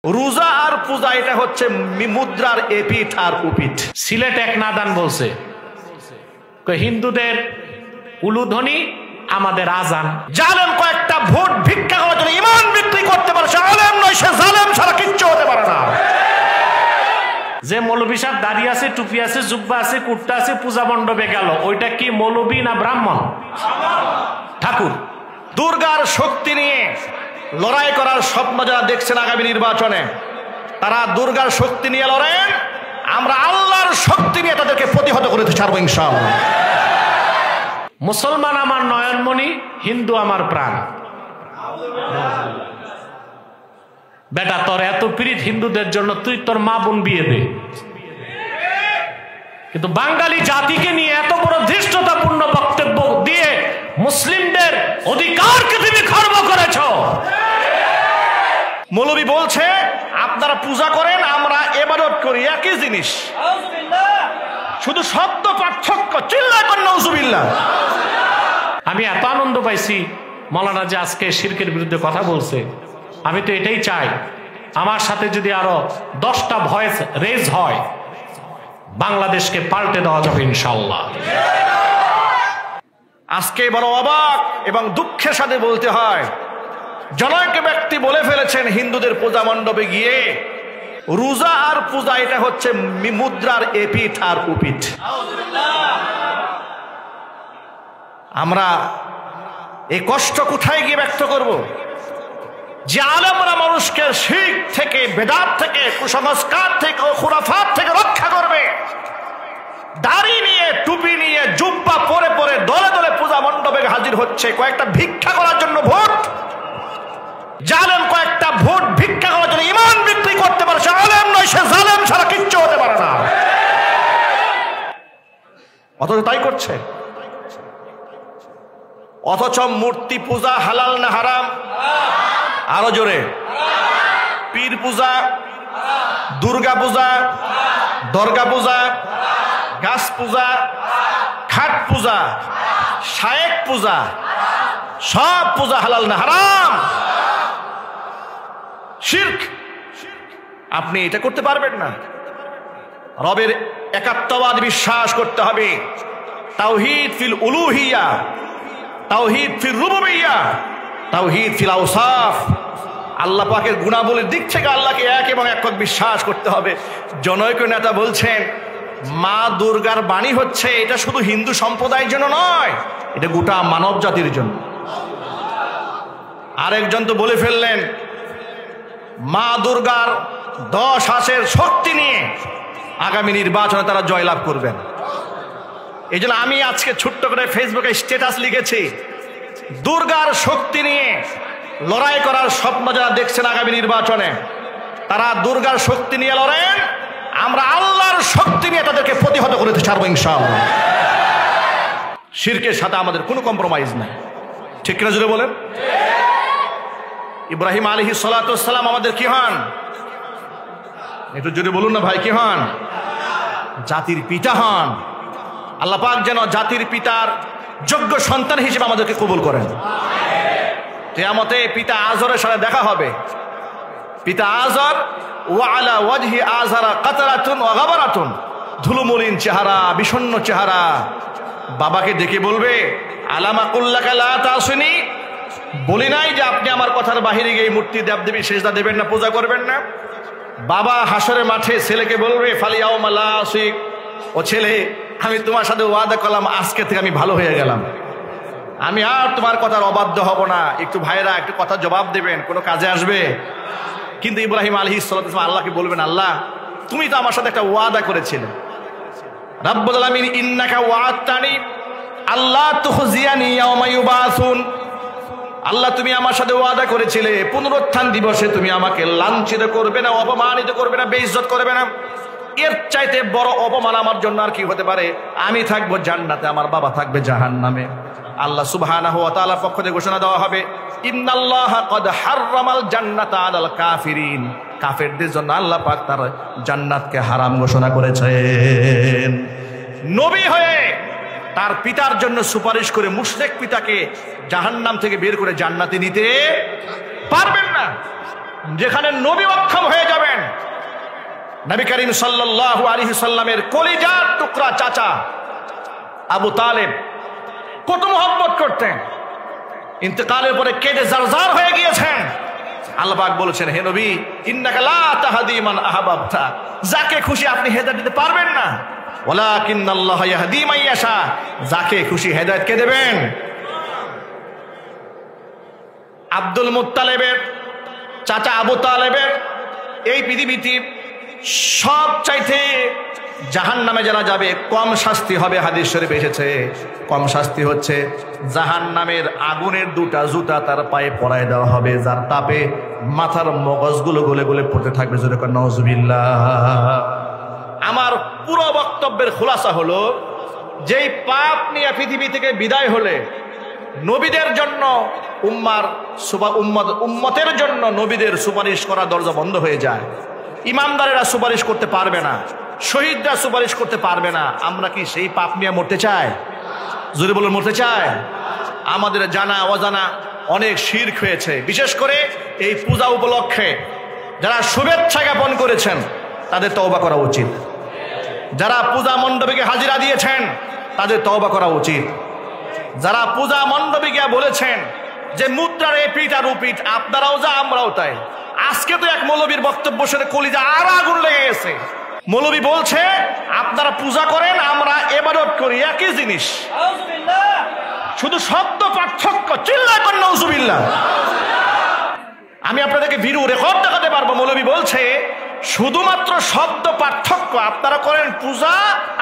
রোজা আর পূজা এটা হচ্ছে মুদ্রার এপিঠ আর উপিঠ। সিলেট এক নাদান বলছে হিন্দুদের উলুধ্বনি আমাদের আজান। জালেম কয়েকটা ভোট ভিক্ষা করার জন্য ইমান বিক্রি করতে পারে, সে আলেম নয়, সে জালেম ছাড়া কিচ্ছু হতে পারে না। যে মৌলবী সাহেব দাড়ি আছে, টুপি আছে, জুব্বা আছে, কুর্তা আছে, পূজা মণ্ডপে গেল, ওইটা কি মৌলবী না ব্রাহ্মণ? ঠাকুর। দুর্গার শক্তি নিয়ে লড়াই করার স্বপ্ন যারা দেখছেন আগামী নির্বাচনে, তারা দুর্গার শক্তি নিয়ে লড়েন, আমরা আল্লাহর শক্তি নিয়ে তাদেরকে প্রতিহত করতে ছাড়বো ইনশাআল্লাহ। মুসলমান আমার নয়নমণি, হিন্দু আমার প্রাণ। বেটা তোর এত প্রীত হিন্দুদের জন্য, তুই তোর মা বোন বিয়ে দে। কিন্তু বাঙালি জাতিকে নিয়ে এত বড় ধৃষ্টতাপূর্ণ বক্তব্য দিয়ে মুসলিমদের অধিকারকে তুমি খর্ব করেছ। মৌলবী বলছে আপনারা পূজা করেন, আমরা ইবাদত করি, একই জিনিস, শুধু শব্দ পার্থক্য। চিল্লায় করেন নাউজুবিল্লাহ। আমি এত আনন্দ পাইছি মৌলানা যে আজকে শিরকের বিরুদ্ধে কথা বলছে। আমি তো এটাই চাই, আমার সাথে যদি আরো 10টা ভয়েস রেজ হয়, বাংলাদেশকে পাল্টে দেওয়া যাবে ইনশাআল্লাহ। আজকে বড় অবাক এবং দুঃখের সাথে বলতে হয়, জনৈক ব্যক্তি বলে ফেলেছেন হিন্দুদের পূজা মণ্ডপে গিয়ে রোজা আর পূজা এটা হচ্ছে মুদ্রার এপিঠ আর উপিঠ। আমরা এই কষ্ট কোথায় গিয়ে ব্যক্ত করব? যে আলেমরা মানুষকে শিরক থেকে, বেদাত থেকে, কুসংস্কার থেকে, খুরাফাত থেকে রক্ষা করবে, দাড়ি নিয়ে, টুপি নিয়ে, জুব্বা পরে পরে দলে দলে পূজা মণ্ডপে হাজির হচ্ছে কয়েকটা ভিক্ষা করার জন্য ভোট। জালেম কয়েকটা ভোট ভিক্ষা করার জন্য ইমান বিক্রি করতে পারে, সে আলেম নয়, সে জালেম ছাড়া কিচ্ছু হতে পারে না। অথচ তাই করছে। অথচ মূর্তি পূজা হালাল না হারাম? আরো জোরে। পীর পূজা, দুর্গা পূজা, দর্গা পূজা, গাছ পূজা, খাট পূজা, শায়েক পূজা, সব পূজা হালাল না হারাম? শিরক। আপনি এটা করতে পারবেন না। রবের একাত্মবাদ বিশ্বাস করতে হবে। তাওহীদ ফিল উলুহিয়া, তাওহীদ ফিল রুবুবিয়্যা, তাওহীদ ফিল আওসাফ। আল্লাহ পাকের গুণাবলীর দিক থেকে আল্লাহকে এক এবং একক বিশ্বাস করতে হবে। জনৈক নেতা বলছেন মা দুর্গার বাণী হচ্ছে এটা শুধু হিন্দু সম্প্রদায়ের জন্য নয়, এটা গোটা মানব জাতির জন্য। আরেকজন তো বলে ফেললেন মা দুর্গার 10 হাসের শক্তি নিয়ে আগামী নির্বাচনে তারা জয়লাভ করবেন। এই জন্য আমি আজকে ছোট্ট করে ফেসবুকে স্ট্যাটাস লিখেছি, দুর্গার শক্তি নিয়ে লড়াই করার স্বপ্ন যারা দেখছেন আগামী নির্বাচনে, তারা দুর্গার শক্তি নিয়ে লড়েন, আমরা আল্লাহর শক্তি নিয়ে তাদেরকে প্রতিহত করতে ছাড়বো ইনশাআল্লাহ। শিরকের সাথে আমাদের কোনো কম্প্রোমাইজ নাই, ঠিক কিনা জুড়ে বলেন? ইব্রাহিম আলাইহিস সালাতু ওয়াস সালাম আমাদের কি হন? একটু জোরে বলুন না ভাই, কি হন? জাতির পিতা হন। আল্লাহ পাক যেন জাতির পিতার যোগ্য সন্তান হিসেবে আমাদেরকে কবুল করেন। কিয়ামতে পিতা আজরের সাথে দেখা হবে। পিতা আজর, ওয়া আলা ওয়াজহি আজরা কাতরাতুন ওয়া গাবারাতুন, ধুলোমলিন চেহারা, বিষণ্ণ চেহারা। বাবাকে ডেকে বলবে আলামা কুল্লাকা লা তাসুনি, বলি নাই যে আপনি আমার কথার বাহিরে গিয়ে মূর্তি দেবদেবী সেজদা দেবেন না, পূজা করবেন না? বাবা হাসরের মাঠে ছেলেকে বলবে ফালিয়াউমা লা আসিক, ও ছেলে আমি তোমার সাথে ওয়াদা করলাম আজকে থেকে আমি ভালো হয়ে গেলাম, আমি আর তোমার কথার অবাধ্য হব না। একটু ভাইরা একটু কথা জবাব দেবেন, কোনো কাজে আসবে। কিন্তু ইব্রাহিম আলাইহিস সালাতু ওয়াস সালাম আল্লাহকে বলবেন আল্লাহ তুমি তো আমার সাথে একটা ওয়াদা করেছিলে, রাব্বুল আলামিন ইন্নাকা ওয়া'আদতানি আল্লা তুখজিয়ানি ইয়াওমা ইউবাসুন, আল্লাহ তুমি আমার সাথে ওয়াদা করেছিলে পুনরুত্থান দিবসে তুমি আমাকে লাঞ্ছিত করবে না, অপমানিত করবে না, বেইজ্জত করবে না। এর চাইতে বড় অপমান আমার জন্য আর কি হতে পারে? আমি থাকবো জান্নাতে, আমার বাবা থাকবে জাহান্নামে। আল্লাহ সুবহানাহু ওয়া তাআলার পক্ষ থেকে ঘোষণা দেওয়া হবে ইন্নাল্লাহা ক্বাদ হাররামাল জান্নাতা আলাল কাফিরিন, কাফেরদের জন্য আল্লাহ পাক তার জান্নাতকে হারাম ঘোষণা করেছেন। নবী হয়ে তার পিতার জন্য সুপারিশ করে মুশরিক পিতাকে জাহান্নাম থেকে বের করে জান্নাতে নিতে পারবেন না। যেখানে নবী অক্ষম হয়ে নবী করিম সাল্লাল্লাহু আলাইহি সাল্লামের কলিজার টুকরা চাচা আবু তালেব কত মহব্বত করতেন, ইন্তেকালের পরে কেঁদে জারজার হয়ে গিয়েছেন। আল্লাহ পাক বলেছেন, হে নবী, ইন্নাকা লা তাহদি মান আহবাবতা, যাকে খুশি আপনি হেদায়েত দিতে পারবেন না, ওয়ালাকিন্নাল্লাহা ইয়াহদি মান ইয়াশা, যাকে খুশি হেদায়েত কে দেবেন? আব্দুল মুত্তালিবের চাচা আবু তালেবের এই পৃথিবীতে সবচাইতে জাহান্নামে যারা যাবে কম শাস্তি হবে, হাদিস শরীফে এসেছে। কম শাস্তি হচ্ছে জাহান্নামের আগুনের দুটা জুতা তার পায়ে পরায় দেওয়া হবে, যার তাপে মাথার মগজগুলো গলে গলে পড়তে থাকবে। জোরে কর নাউজুবিল্লাহ। আমার পুরো বক্তব্যের খুলাসা হলো, যেই পাপ নিয়ে পৃথিবী থেকে বিদায় হলে নবীদের জন্য উম্মতের জন্য নবীদের সুপারিশ করা দরজা বন্ধ হয়ে যায়। ইমানদারেরা সুপারিশ করতে পারবে না, শহীদরা সুপারিশ করতে পারবে না। আমরা কি সেই পাপ নিয়ে মরতে চাই? জোরে বলুন, মরতে চাই? আমাদের জানা অজানা অনেক শিরক হয়েছে, বিশেষ করে এই পূজা উপলক্ষে যারা শুভেচ্ছা জ্ঞাপন করেছেন তাদের তওবা করা উচিত। যারা পূজা মণ্ডপে হাজিরা দিয়েছেন তাদের তওবা করা উচিত। যারা পূজা মণ্ডপে গিয়ে বলেছেন যে মুদ্রার এই পিঠ আর উপিঠ, আপনারাও যা আমরাও তাই, আজকে তো এক মৌলবীর বক্তব্য শুনে কলিজা আর আগুন লেগে গেছে। মৌলবী বলছে আপনারা পূজা করেন, আমরা ইবাদত করি, একই জিনিস, শুধু শব্দ পার্থক্য। চিল্লায় করেন নাউজুবিল্লাহ। আমি আপনাদেরকে ভিডিও রেকর্ড দেখাতে পারবো। মৌলবী বলছে শুধুমাত্র শব্দ পার্থক্য, আপনারা করেন পূজা,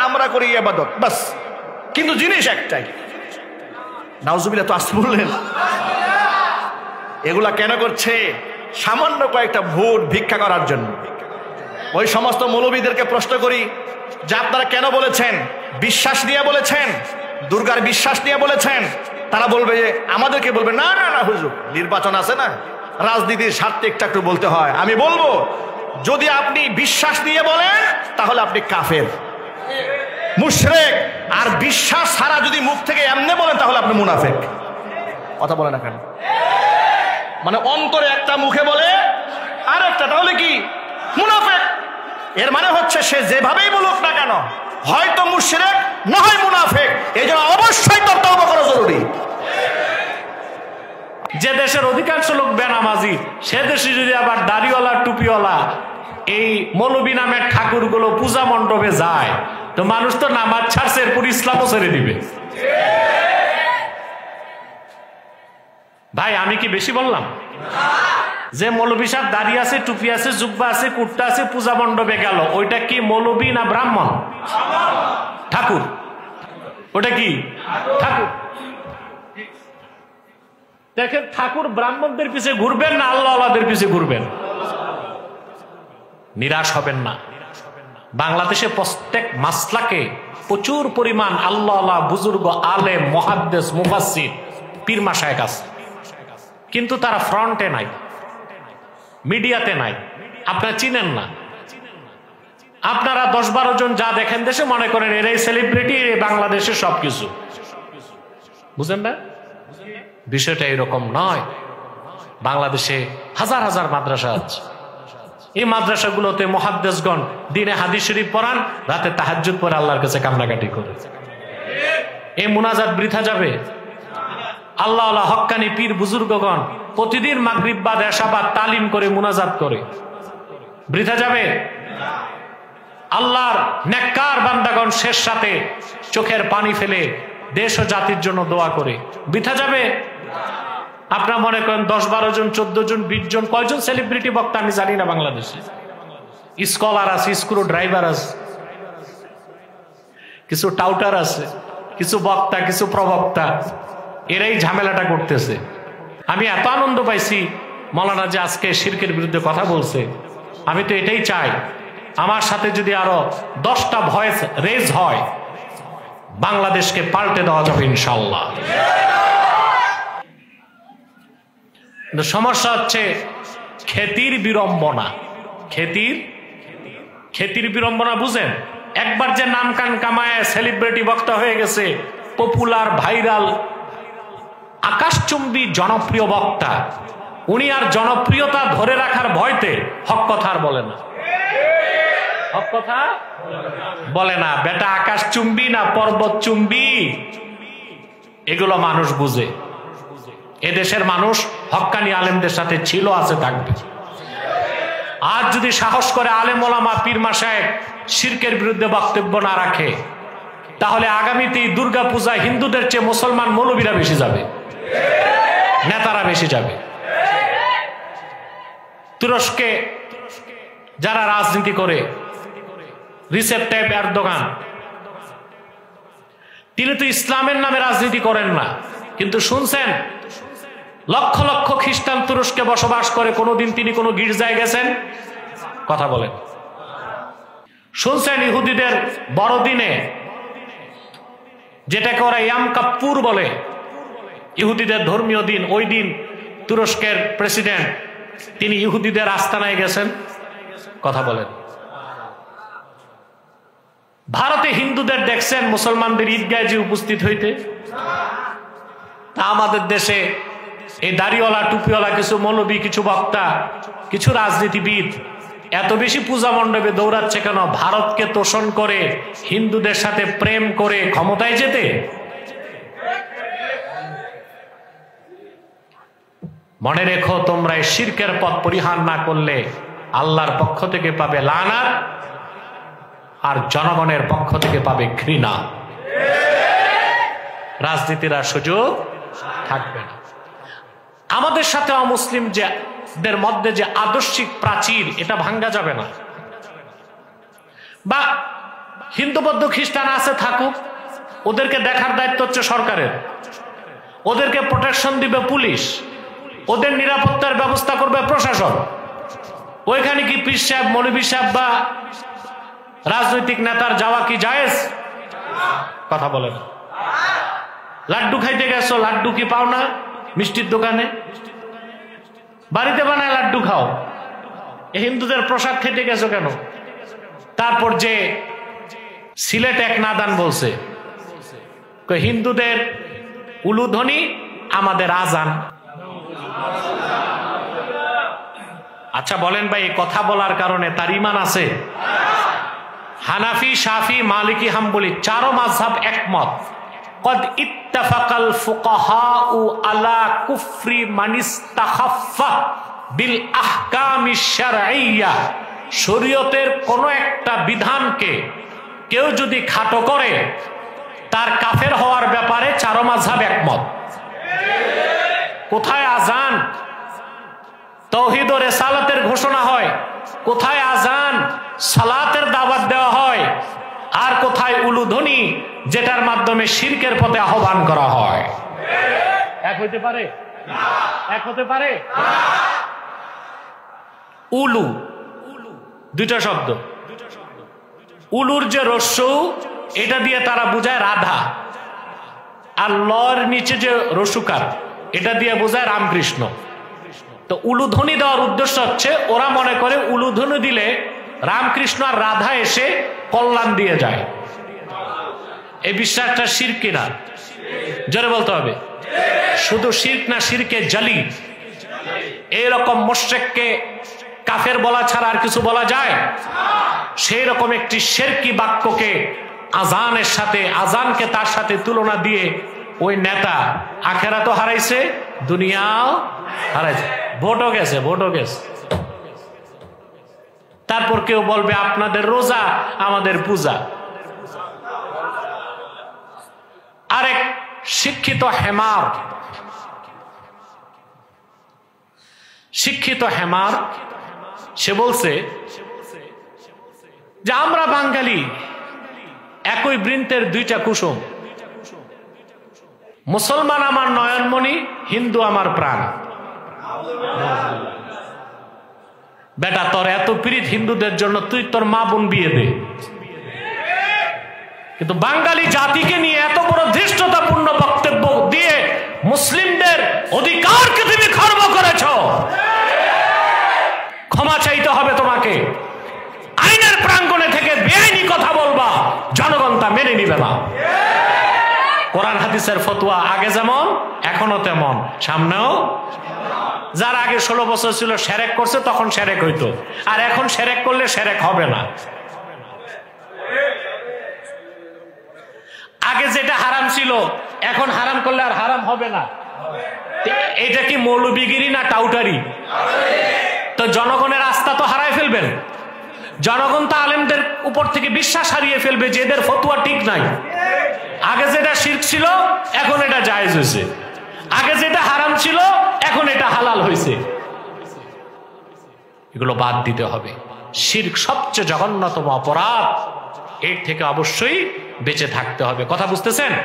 আমরা করি ইবাদত, বাস, কিন্তু জিনিস একটাই। নাউজুবিল্লাহ তো আসতে বললেন। এগুলা কেন করছে? সামান্য কয়েকটা ভোট ভিক্ষা করার জন্য। ওই সমস্ত মৌলবীদেরকে প্রশ্ন করি যে আপনারা কেন বলেছেন, বিশ্বাস নিয়ে বলেছেন, দুর্গার বিশ্বাস নিয়ে বলেছেন? তারা বলবে, আমাদেরকে বলবে না না না হুজুর, নির্বাচন আছে না, রাজনীতির স্বার্থে একটু বলতে হয়। আমি বলবো, যদি আপনি বিশ্বাস নিয়ে বলেন তাহলে আপনি কাফের, মুশরিক। আর বিশ্বাস ছাড়া যদি মুখ থেকে এমনি বলেন তাহলে আপনি মুনাফিক। কথা বলে না কেন? মানে অন্তরে একটা, মুখে বলে আর একটা, তাহলে কি? মুনাফিক। এর মানে হচ্ছে সে যেভাবেই বলুক না কেন, হয়তো মুশরিক না হয় মুনাফিক। এই জন্য অবশ্যই তার তওবা করা জরুরি। যে দেশের অধিকাংশ লোক বেনামাজি, সে দেশে যদি আবার দাড়িওয়ালা টুপিওয়ালা এই মৌলবী নামের ঠাকুরগুলো পূজা মণ্ডপে যায়, তো মানুষ তো নামাজ ছাড়ছে, এরপর ইসলামও ছেড়ে দিবে। ভাই আমি কি বেশি বললাম? যে মৌলবী সাহেব দাড়ি আছে, টুপি আছে, জুব্বা আছে, কুর্তা আছে, পূজা মণ্ডপে গেল, ওইটা কি মৌলবী না ব্রাহ্মণ? ঠাকুর। ওটা কি? ঠাকুর। দেখেন, ঠাকুর ব্রাহ্মণদের পিছে ঘুরবেন না আল্লাহ আল্লাহদের পিছে ঘুরবেন? নিরাশ হবেন না। বাংলাদেশে প্রত্যেক মাসলাকে প্রচুর পরিমাণ আল্লাহ আল্লাহ বুজুর্গ, আলেম, মুহাদ্দিস, মুফাসসির, পীর মাশায়েখ আছে, কিন্তু তারা ফ্রন্টে নাই, মিডিয়াতে নাই, আপনারা চিনেন না। আপনারা 10-12 জন যা দেখেন দেশে, মনে করেন এরাই সেলিব্রিটি, বাংলাদেশের সবকিছু। বুঝেন না? বিষয়টা এরকম নয়। বাংলাদেশে হাজার হাজার মাদ্রাসা আছে। এই মাদ্রাসাগুলোতে মুহাদ্দিসগণ দিনে হাদিস শরীফ পড়ান, রাতে তাহাজ্জুদ পড়ে আল্লাহর কাছে কান্নাকাটি করে। এই মুনাজাত বৃথা যাবে? আল্লাহ আল্লাহ হক্কানি পীর বুজুর্গগণ প্রতিদিন মাগরিব বাদ এশা বাদ তালিম করে মুনাজাত করে, বৃথা যাবে? আল্লাহর নেককার বান্দাগণ শেষ সাথে চোখের পানি ফেলে দেশ ও জাতির জন্য দোয়া করে, বৃথা যাবে? আপনারা মনে করেন 10-12 জন, 14 জন, 20 জন, কয়জন সেলিব্রিটি বক্তা আমি জানি না বাংলাদেশে। স্কলার আছে, স্ক্রু ড্রাইভার আছে, কিছু টাউটার আছে, কিছু বক্তা, কিছু প্রবক্তা, এরাই ঝামেলাটা করতেছে। আমি এত আনন্দ পাইছি মৌলানা যে আজকে শিরকের বিরুদ্ধে কথা বলছে। আমি তো এটাই চাই, আমার সাথে যদি আরো 10টা ভয়েস রেজ হয়, বাংলাদেশকে পাল্টে দেওয়া যাবে ইনশাআল্লাহ। সমস্যা হচ্ছে খ্যাতির বিড়ম্বনা। খ্যাতির বিড়ম্বনা বুঝেন? একবার যে নাম কান কামায় সেলিব্রিটি বক্তা হয়ে গেছে, পপুলার, ভাইরাল, আকাশচুম্বী জনপ্রিয় বক্তা, উনি আর জনপ্রিয়তা ধরে রাখার ভয়তে হক কথা আর বলে না। হক কথা বলে না। বেটা আকাশ চুম্বি না পর্বত চুম্বি, এগুলো মানুষ বুঝে। এদেশের মানুষ হক্কানি আলেমদের সাথে ছিল, আছে, থাকবে। আর যদি সাহস করে আলেম ওলামা পীর মাশায়েখ শিরকের বিরুদ্ধে বক্তব্য না রাখে, তাহলে আগামীতে দুর্গা পূজায় হিন্দুদের চেয়ে মুসলমান মৌলবীরা বেশি যাবে, নেতারা বেশি যাবে। তুরস্কে যারা রাজনীতি করে, রিসেপ তাইয়িপ এরদোগান, তিনি তো ইসলামের নামে রাজনীতি করেন না, কিন্তু শুনছেন লক্ষ লক্ষ খ্রিস্টান তুরস্কে বসবাস করে, কোনোদিন তিনি কোনো গির্জায় গেছেন? কথা বলেন। শুনছেন ইহুদিদের বড়দিনে, যেটাকে ওরা ইয়াম কাপ্পুর বলে, ইহুদিদের ধর্মীয় দিন, ওই দিন তুরস্কের প্রেসিডেন্ট তিনি ইহুদিদের আস্তানায় গেছেন? কথা বলেন। ভারতে হিন্দুদের দেখছেন মুসলমানদের ঈদগায় যে উপস্থিত হইতে? তা আমাদের দেশে এই দাড়িওয়ালা টুপিওয়ালা কিছু মৌলবী, কিছু বক্তা, কিছু রাজনীতিবিদ এত বেশি পূজা মণ্ডপে দৌড়াচ্ছে কেন? ভারতকে তোষণ করে, হিন্দুদের সাথে প্রেম করে ক্ষমতায় যেতে। মনে রেখো, তোমরা এই শিরকের পথ পরিহার না করলে আল্লাহর পক্ষ থেকে পাবে লানাত, আর জনগণের পক্ষ থেকে পাবে ঘৃণা। রাজনীতির আর সুযোগ থাকবে না। আমাদের সাথে অমুসলিমদের মধ্যে যে আদর্শিক প্রাচীর, এটা ভাঙ্গা যাবে না। বা হিন্দু বৌদ্ধ খ্রিস্টান আছে, থাকুক, ওদেরকে দেখার দায়িত্ব হচ্ছে সরকারের। ওদেরকে প্রোটেকশন দিবে পুলিশ, ওদের নিরাপত্তার ব্যবস্থা করবে প্রশাসন। ওইখানে কি পীর সাহেব, মৌলভী সাহেব বা রাজনৈতিক নেতার যাওয়া কি জায়েজ? কথা বলে না। লাড্ডু খাইতে গেছো, লাড্ডু কি পাও না মিষ্টির দোকানে? বাড়িতে বানায় লাড্ডু খাও। হিন্দুদের প্রসাদ খেতে গেছো কেন? তারপর যে সিলেট এক নাদান বলছে, হিন্দুদের উলুধ্বনি আমাদের আজান। আচ্ছা বলেন ভাই, এই কথা বলার কারণে তার ঈমান আছে? হানাফি, শাফি, মালিকি, হাম্বলি চারো মাযহাব একমত। قد اتفق الفقهاء على كفر من استخف بالاحكام الشرعيه। শরীয়তের কোন একটা বিধানকে কেউ যদি খাটো করে, তার কাফের হওয়ার ব্যাপারে চারো মাযহাব একমত। কোথায় আজান, তাওহীদ ও রিসালাতের ঘোষণা হয়? কোথায় আজান, সালাতের দাওয়াত দেওয়া হয়? আর কোথায় উলুধ্বনি, যেটার মাধ্যমে শিরকের পথে আহ্বান করা হয়? এক হইতে পারে? এক হতে পারে? উলু দুইটা শব্দ। উলুর যে রস্যু, এটা দিয়ে তারা বোঝায় রাধা, আর লর নিচে যে রসুকার, এটা দিয়ে বোঝায় রামকৃষ্ণ। তো উলুধ্বনি দেওয়ার উদ্দেশ্য হচ্ছে, ওরা মনে করে উলুধ্বনি দিলে রামকৃষ্ণ আর রাধা এসে কল্যাণ দিয়ে যায়। এই বিশ্বাসটা শিরক কিনা? জোরে বলতে হবে। শুধু শিরক না, শিরকে জালি। এইরকম মুশরিককে কাফের বলা ছাড়া আর কিছু বলা যায়? সেই রকম একটি শিরকি বাক্যকে আজানের সাথে, আজানকে তার সাথে তুলনা দিয়ে ওই নেতা আখেরাতও হারাইছে, দুনিয়াও হারাইছে, ভোটও গেছে, ভোটও গেছে। তারপর কেউ বলবে আপনাদের রোজা, আমাদের পূজা। আরেক শিক্ষিত হেমার, শিক্ষিত হেমার, সে বলছে যে আমরা বাঙালি একই বৃন্তের দুইটা কুসুম, মুসলমান আমার নয়নমণি, হিন্দু আমার প্রাণ। বেটা, তোর এত প্রীত হিন্দুদের জন্য, তুই তোর মা বোন বিয়ে দে। কিন্তু বাঙালি জাতিকে নিয়ে এত বড় ধৃষ্টতাপূর্ণ বক্তব্য দিয়ে মুসলিমদের অধিকারকে তুমি খর্ব করেছ। ক্ষমা চাইতে হবে তোমাকে। আইনের প্রাঙ্গণে থেকে বেআইনি কথা বলবা, জনগণ তা মেনে নিবে না। কোরআন হাদিসের ফতোয়া আগে যেমন এখনো তেমন, সামনেও। যার আগে 16 বছর ছিল, সেরেক করছে, তখন সেরেক হইতো, আর এখন সেরেক করলে সেরেক হবে না। আগে যেটা হারাম ছিল এখন হারাম করলে আর হারাম হবে না। এটা কি মৌলবিগিরি না টাউটারি? তো জনগণের আস্থা তো হারায় ফেলবেন। জনগণ তো আলেমদের উপর থেকে বিশ্বাস হারিয়ে ফেলবে যে এদের ফতোয়া ঠিক নাই। আগে যেটা শিরক ছিল এখন এটা জায়েজ হয়েছে, আগে যেটা হারাম ছিল এখন এটা হালাল হয়েছে। এগুলো বাদ দিতে হবে। শিরক সবচেয়ে জঘন্যতম অপরাধ, এর থেকে অবশ্যই বেঁচে থাকতে হবে। কথা বুঝতেছেন?